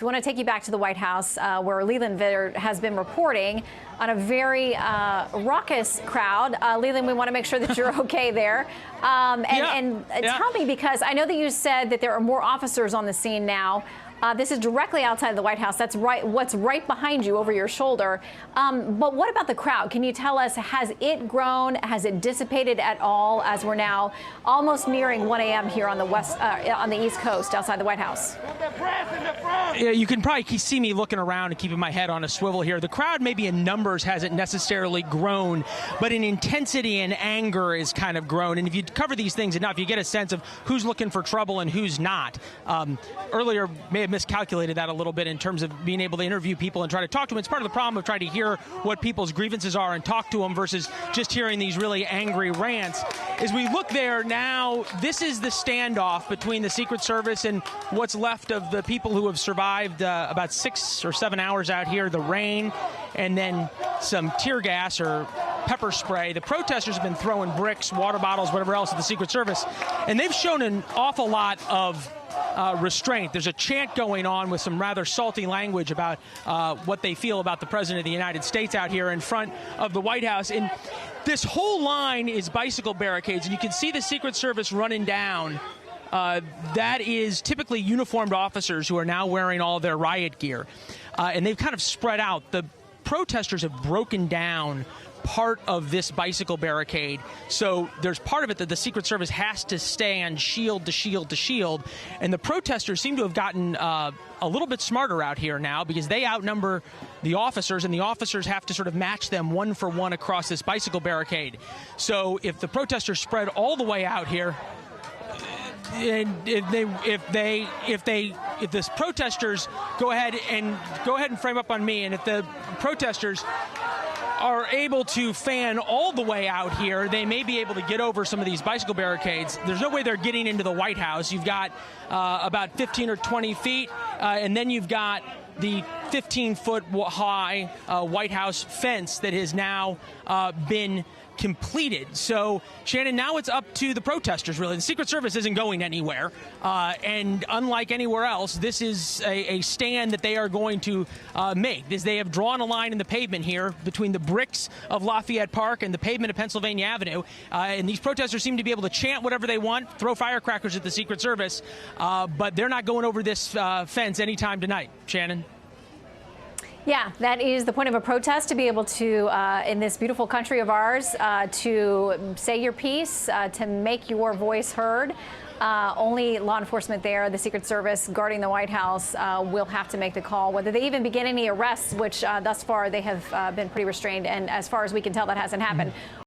I want to take you back to the White House, where Leland Vittert has been reporting on a very raucous crowd. Leland, we want to make sure that you're okay there. Tell me, because I know that you said that there are more officers on the scene now. This is directly outside the White House. That's right. What's right behind you over your shoulder. But what about the crowd? Can you tell us, has it grown? Has it dissipated at all as we're now almost nearing 1 a.m. here on the on the East Coast outside the White House? Yeah, you can probably see me looking around and keeping my head on a swivel here. The crowd, maybe in numbers, hasn't necessarily grown, but in intensity and anger is kind of grown. And if you cover these things enough, you get a sense of who's looking for trouble and who's not. Earlier, may have miscalculated that a little bit in terms of being able to interview people and try to talk to them. It's part of the problem of trying to hear what people's grievances are and talk to them versus just hearing these really angry rants. As we look there now, this is the standoff between the Secret Service and what's left of the people who have survived about 6 or 7 hours out here, the rain, and then some tear gas or pepper spray. The protesters have been throwing bricks, water bottles, whatever else at the Secret Service, and they've shown an awful lot of restraint. There's a chant going on with some rather salty language about what they feel about the President of the United States out here in front of the White House. And this whole line is bicycle barricades, and you can see the Secret Service running down. That is typically uniformed officers who are now wearing all their riot gear. And they've kind of spread out. The protesters have broken down part of this bicycle barricade. So there's part of it that the Secret Service has to stand shield to shield to shield. And the protesters seem to have gotten a little bit smarter out here now, because they outnumber the officers, and the officers have to sort of match them one for one across this bicycle barricade. So if the protesters spread all the way out here, and if the protesters go ahead and frame up on me, and if the protesters are able to fan all the way out here, they may be able to get over some of these bicycle barricades. There's no way they're getting into the White House. You've got about 15 or 20 feet, and then you've got the 15-foot high White House fence that has now been completed. So, Shannon, now it's up to the protesters, really. The Secret Service isn't going anywhere, and unlike anywhere else, this is a stand that they are going to make. They have drawn a line in the pavement here between the bricks of Lafayette Park and the pavement of Pennsylvania Avenue, and these protesters seem to be able to chant whatever they want, throw firecrackers at the Secret Service, but they're not going over this fence anytime tonight. Shannon? Yeah, that is the point of a protest, to be able to, in this beautiful country of ours, to say your piece, to make your voice heard. Only law enforcement there, the Secret Service guarding the White House, will have to make the call. Whether they even begin any arrests, which thus far they have been pretty restrained, and as far as we can tell, that hasn't happened.